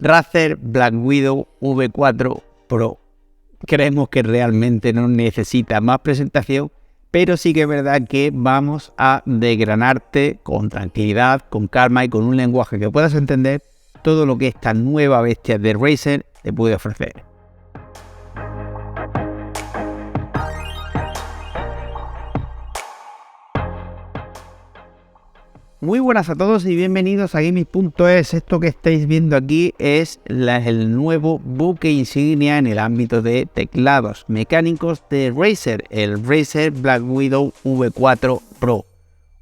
Razer Black Widow V4 Pro. Creemos que realmente no necesita más presentación, pero sí que es verdad que vamos a desgranarte con tranquilidad, con calma y con un lenguaje que puedas entender todo lo que esta nueva bestia de Razer te puede ofrecer. Muy buenas a todos y bienvenidos a Gaming.es. Esto que estáis viendo aquí es el nuevo buque insignia en el ámbito de teclados mecánicos de Razer, el Razer Black Widow V4 Pro.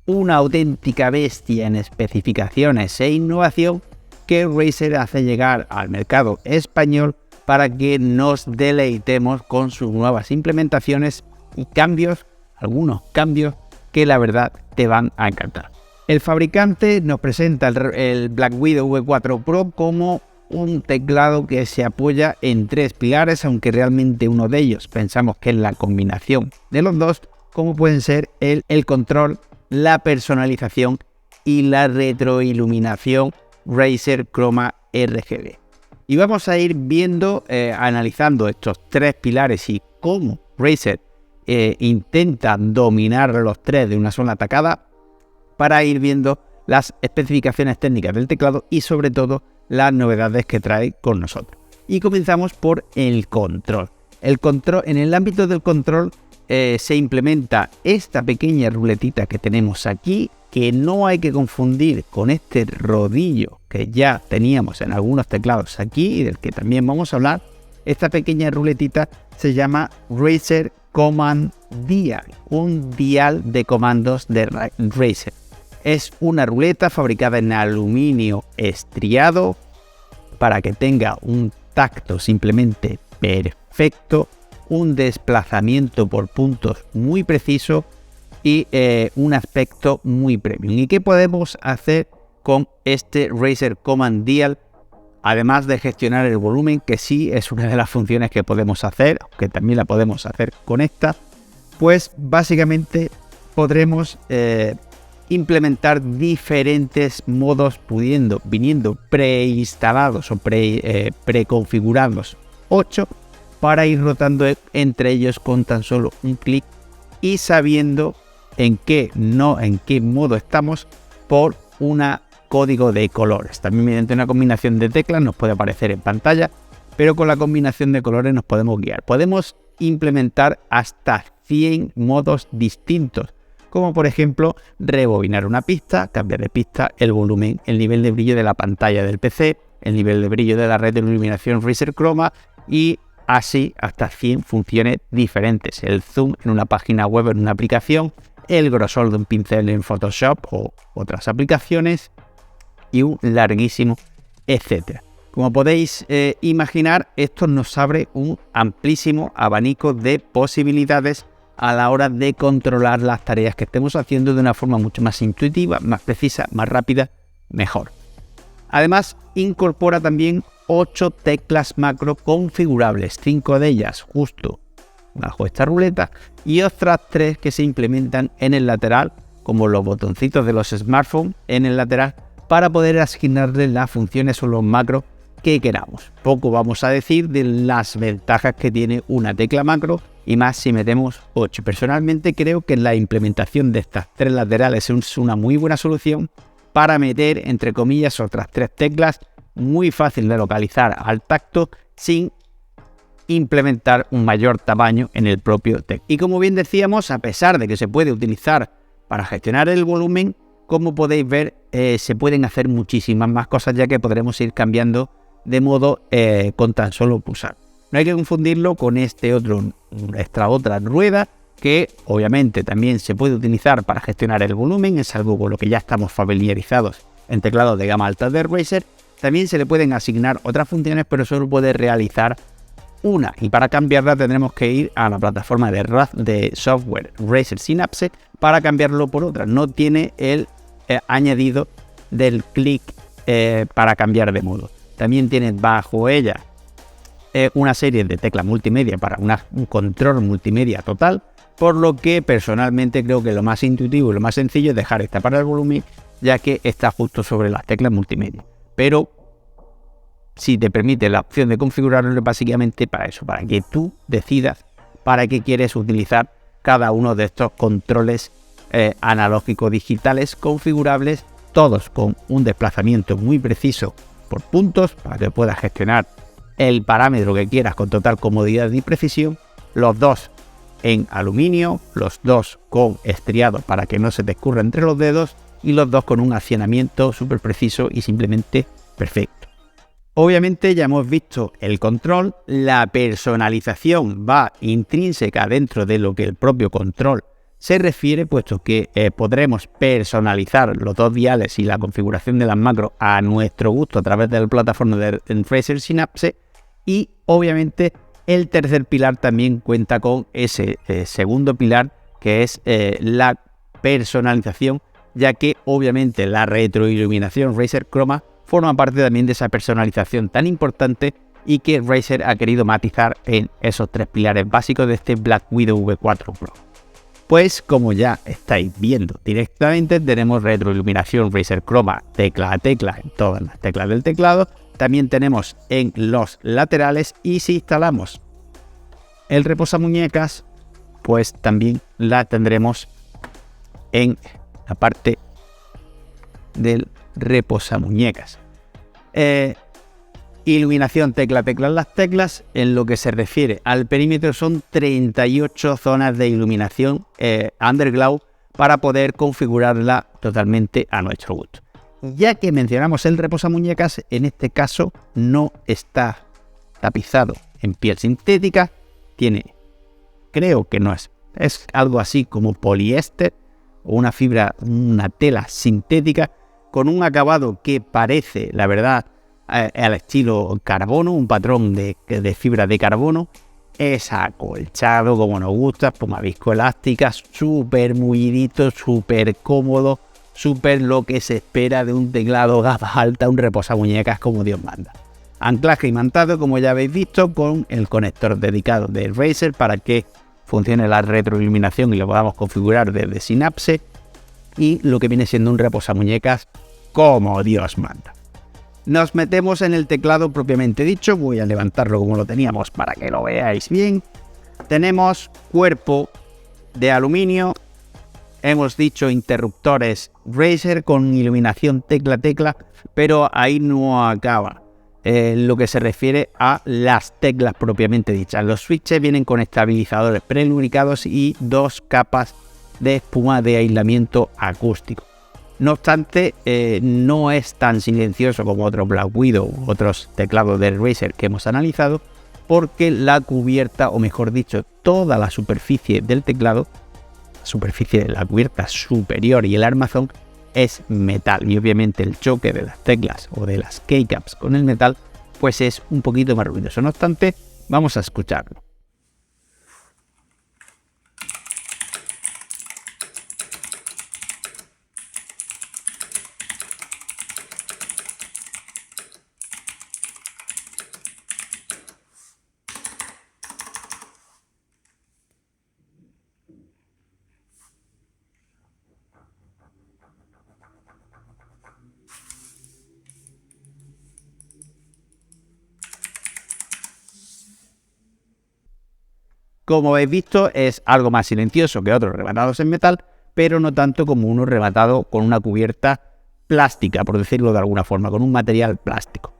Una auténtica bestia en especificaciones e innovación que Razer hace llegar al mercado español para que nos deleitemos con sus nuevas implementaciones y cambios, algunos cambios que la verdad te van a encantar. El fabricante nos presenta el Black Widow V4 Pro como un teclado que se apoya en tres pilares, aunque realmente uno de ellos pensamos que es la combinación de los dos, como pueden ser el control, la personalización y la retroiluminación Razer Chroma RGB. Y vamos a ir viendo, analizando estos tres pilares y cómo Razer intenta dominar los tres de una sola tacada, para ir viendo las especificaciones técnicas del teclado y sobre todo las novedades que trae con nosotros. Y comenzamos por el control. En el ámbito del control se implementa esta pequeña ruletita que tenemos aquí, que no hay que confundir con este rodillo que ya teníamos en algunos teclados aquí y del que también vamos a hablar. Esta pequeña ruletita se llama Razer Command Dial, un dial de comandos de Razer. Es una ruleta fabricada en aluminio estriado para que tenga un tacto simplemente perfecto, un desplazamiento por puntos muy preciso y un aspecto muy premium. ¿Y qué podemos hacer con este Razer Command Dial? Además de gestionar el volumen, que sí es una de las funciones que podemos hacer, aunque también la podemos hacer con esta, pues básicamente podremos implementar diferentes modos viniendo preinstalados o preconfigurados 8 para ir rotando entre ellos con tan solo un clic y sabiendo en qué modo estamos por un código de colores. También mediante una combinación de teclas nos puede aparecer en pantalla, pero con la combinación de colores nos podemos guiar. Podemos implementar hasta 100 modos distintos, como por ejemplo rebobinar una pista, cambiar de pista, el volumen, el nivel de brillo de la pantalla del PC, el nivel de brillo de la red de iluminación Razer Chroma y así hasta 100 funciones diferentes. El zoom en una página web, en una aplicación, el grosor de un pincel en Photoshop o otras aplicaciones y un larguísimo etcétera. Como podéis imaginar, esto nos abre un amplísimo abanico de posibilidades a la hora de controlar las tareas que estemos haciendo de una forma mucho más intuitiva, más precisa, más rápida, mejor. Además, incorpora también 8 teclas macro configurables, 5 de ellas justo bajo esta ruleta y otras 3 que se implementan en el lateral, como los botoncitos de los smartphones en el lateral, para poder asignarle las funciones o los macros que queramos. Poco vamos a decir de las ventajas que tiene una tecla macro y más si metemos 8. Personalmente creo que la implementación de estas 3 laterales es una muy buena solución para meter entre comillas otras 3 teclas muy fácil de localizar al tacto sin implementar un mayor tamaño en el propio teclado. Y como bien decíamos, a pesar de que se puede utilizar para gestionar el volumen, como podéis ver se pueden hacer muchísimas más cosas ya que podremos ir cambiando de modo con tan solo pulsar. No hay que confundirlo con esta otra rueda que obviamente también se puede utilizar para gestionar el volumen, es algo con lo que ya estamos familiarizados en teclados de gama alta de Razer. También se le pueden asignar otras funciones, pero solo puede realizar una y para cambiarla tendremos que ir a la plataforma de software Razer Synapse para cambiarlo por otra. No tiene el añadido del clic para cambiar de modo. También tiene bajo ella una serie de teclas multimedia para un control multimedia total, por lo que personalmente creo que lo más intuitivo y lo más sencillo es dejar esta para el volumen, ya que está justo sobre las teclas multimedia. Pero si te permite la opción de configurarlo básicamente para eso, para que tú decidas para qué quieres utilizar cada uno de estos controles analógicos digitales configurables, todos con un desplazamiento muy preciso por puntos para que puedas gestionar el parámetro que quieras con total comodidad y precisión, los dos en aluminio, los dos con estriado para que no se te escurra entre los dedos y los dos con un accionamiento súper preciso y simplemente perfecto. Obviamente ya hemos visto el control, la personalización va intrínseca dentro de lo que el propio control se refiere, puesto que podremos personalizar los dos diales y la configuración de las macros a nuestro gusto a través de la plataforma de Razer Synapse. Y obviamente el tercer pilar también cuenta con ese segundo pilar, que es la personalización, ya que obviamente la retroiluminación Razer Chroma forma parte también de esa personalización tan importante y que Razer ha querido matizar en esos tres pilares básicos de este Black Widow V4 Pro. Pues como ya estáis viendo directamente, tenemos retroiluminación Razer Chroma tecla a tecla en todas las teclas del teclado. También tenemos en los laterales, y si instalamos el reposamuñecas, pues también la tendremos en la parte del reposamuñecas. Iluminación tecla a tecla en las teclas. En lo que se refiere al perímetro, son 38 zonas de iluminación underglow para poder configurarla totalmente a nuestro gusto. Ya que mencionamos el reposamuñecas, en este caso no está tapizado en piel sintética, tiene, creo que no es algo así como poliéster o una fibra, una tela sintética con un acabado que parece, la verdad, al estilo carbono, un patrón de fibra de carbono. Es acolchado como nos gusta, espuma viscoelástica, súper mullidito, súper cómodo, súper lo que se espera de un teclado gama alta, un reposamuñecas como Dios manda. Anclaje imantado, como ya habéis visto, con el conector dedicado de Razer para que funcione la retroiluminación y lo podamos configurar desde Synapse, y lo que viene siendo un reposamuñecas como Dios manda. Nos metemos en el teclado propiamente dicho. Voy a levantarlo como lo teníamos para que lo veáis bien. Tenemos cuerpo de aluminio. Hemos dicho interruptores Razer con iluminación tecla a tecla, pero ahí no acaba. Lo que se refiere a las teclas propiamente dichas. Los switches vienen con estabilizadores prelubricados y 2 capas de espuma de aislamiento acústico. No obstante, no es tan silencioso como otros Black Widow u otros teclados de Razer que hemos analizado, porque la cubierta, o mejor dicho, toda la superficie del teclado, la superficie de la cubierta superior y el armazón, es metal. Y obviamente el choque de las teclas o de las keycaps con el metal, pues es un poquito más ruidoso. No obstante, vamos a escucharlo. Como habéis visto, es algo más silencioso que otros rematados en metal, pero no tanto como uno rematado con una cubierta plástica, por decirlo de alguna forma, con un material plástico.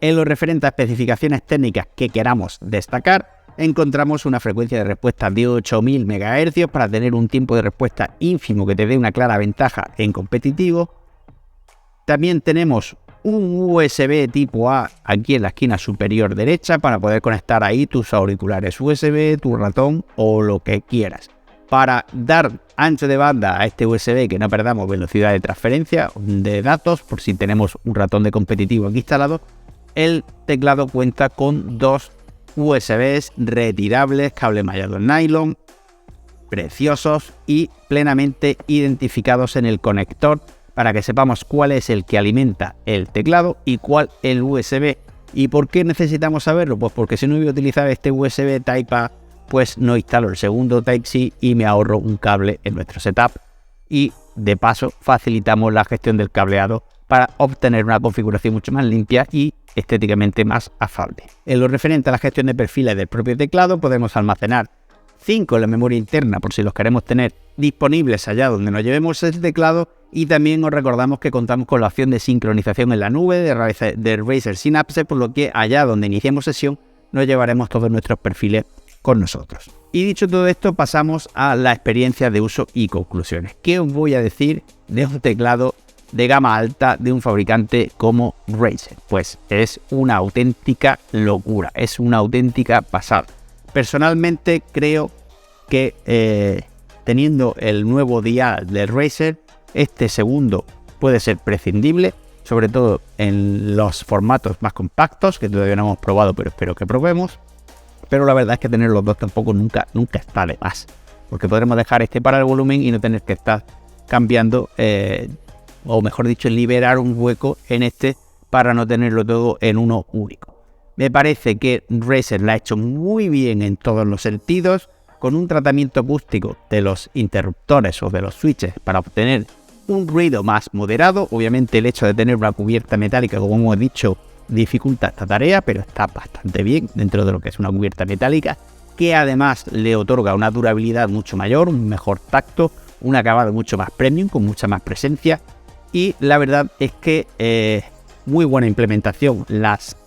En lo referente a especificaciones técnicas que queramos destacar, encontramos una frecuencia de respuesta de 8000 MHz para tener un tiempo de respuesta ínfimo que te dé una clara ventaja en competitivo. También tenemos un USB tipo A aquí en la esquina superior derecha para poder conectar ahí tus auriculares USB, tu ratón o lo que quieras. Para dar ancho de banda a este USB, que no perdamos velocidad de transferencia de datos, por si tenemos un ratón de competitivo aquí instalado, el teclado cuenta con 2 USBs retirables, cable mallado en nylon, preciosos y plenamente identificados en el conector, para que sepamos cuál es el que alimenta el teclado y cuál el USB. ¿Y por qué necesitamos saberlo? Pues porque si no voy a utilizar este USB Type A, pues no instalo el segundo Type-C y me ahorro un cable en nuestro setup. Y de paso facilitamos la gestión del cableado para obtener una configuración mucho más limpia y estéticamente más afable. En lo referente a la gestión de perfiles del propio teclado, podemos almacenar 5 en la memoria interna por si los queremos tener disponibles allá donde nos llevemos el teclado, y también os recordamos que contamos con la opción de sincronización en la nube de Razer Synapse, por lo que allá donde iniciemos sesión nos llevaremos todos nuestros perfiles con nosotros. Y dicho todo esto, pasamos a la experiencia de uso y conclusiones. ¿Qué os voy a decir de un teclado de gama alta de un fabricante como Razer? Pues es una auténtica locura, es una auténtica pasada. Personalmente creo que teniendo el nuevo dial de Razer, este segundo puede ser prescindible, sobre todo en los formatos más compactos, que todavía no hemos probado, pero espero que probemos. Pero la verdad es que tener los dos tampoco nunca está de más, porque podremos dejar este para el volumen y no tener que estar cambiando, o mejor dicho, liberar un hueco en este para no tenerlo todo en uno único. Me parece que Razer lo ha hecho muy bien en todos los sentidos, con un tratamiento acústico de los interruptores o de los switches para obtener un ruido más moderado. Obviamente el hecho de tener una cubierta metálica, como hemos dicho, dificulta esta tarea, pero está bastante bien dentro de lo que es una cubierta metálica, que además le otorga una durabilidad mucho mayor, un mejor tacto, un acabado mucho más premium, con mucha más presencia, y la verdad es que muy buena implementación. Las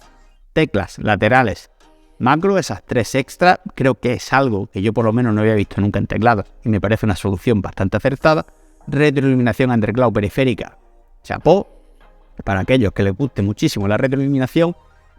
teclas laterales macro, esas 3 extra, creo que es algo que yo por lo menos no había visto nunca en teclados y me parece una solución bastante acertada. Retroiluminación undercloud periférica, chapó, para aquellos que les guste muchísimo la retroiluminación.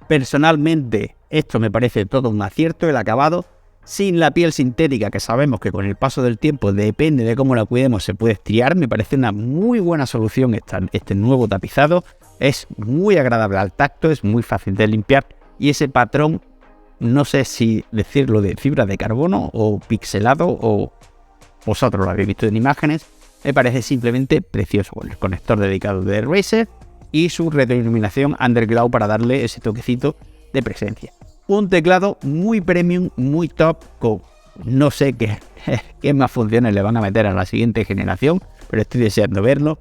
Personalmente esto me parece todo un acierto, el acabado sin la piel sintética, que sabemos que con el paso del tiempo, depende de cómo la cuidemos, se puede estriar. Me parece una muy buena solución este nuevo tapizado, es muy agradable al tacto, es muy fácil de limpiar, y ese patrón, no sé si decirlo de fibra de carbono o pixelado, o vosotros lo habéis visto en imágenes, me parece simplemente precioso, con el conector dedicado de Razer y su retroiluminación undercloud para darle ese toquecito de presencia. Un teclado muy premium, muy top, con no sé qué más funciones le van a meter a la siguiente generación, pero estoy deseando verlo.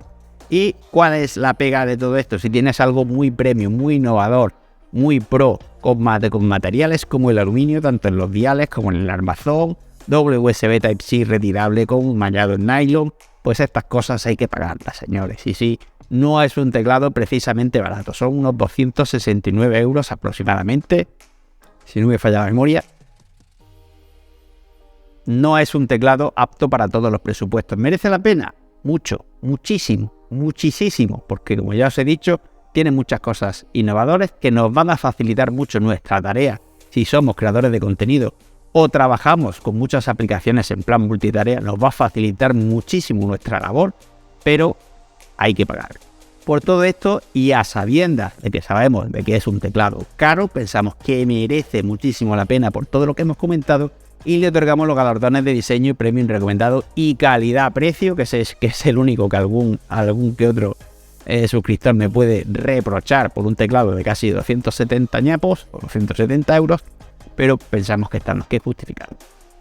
¿Y cuál es la pega de todo esto? Si tienes algo muy premium, muy innovador, muy pro, con materiales como el aluminio, tanto en los diales como en el armazón, doble USB Type-C retirable con un mallado en nylon, pues estas cosas hay que pagarlas, señores. Y sí, no es un teclado precisamente barato, son unos 269 euros aproximadamente, si no me falla la memoria. No es un teclado apto para todos los presupuestos. ¿Merece la pena? Mucho, muchísimo, muchísimo, porque como ya os he dicho, tiene muchas cosas innovadoras que nos van a facilitar mucho nuestra tarea si somos creadores de contenido o trabajamos con muchas aplicaciones en plan multitarea. Nos va a facilitar muchísimo nuestra labor, pero hay que pagar. Por todo esto, y a sabiendas de que sabemos de que es un teclado caro, pensamos que merece muchísimo la pena por todo lo que hemos comentado, y le otorgamos los galardones de diseño y premium recomendado y calidad-precio, que es el único que algún que otro suscriptor me puede reprochar por un teclado de casi 270 ñapos o 270 euros, pero pensamos que está más que justificado.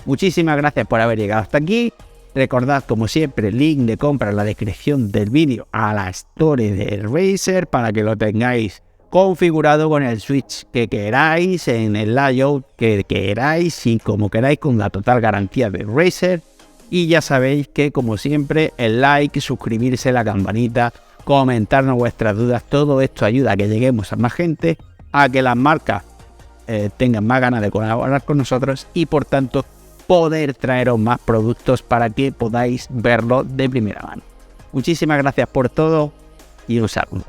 Muchísimas gracias por haber llegado hasta aquí. Recordad, como siempre, el link de compra en la descripción del vídeo a la Store de Razer para que lo tengáis configurado con el switch que queráis, en el layout que queráis y como queráis, con la total garantía de Razer. Y ya sabéis que, como siempre, el like, suscribirse, la campanita, comentarnos vuestras dudas, todo esto ayuda a que lleguemos a más gente, a que las marcas tengan más ganas de colaborar con nosotros y por tanto poder traeros más productos para que podáis verlo de primera mano. Muchísimas gracias por todo y un saludo.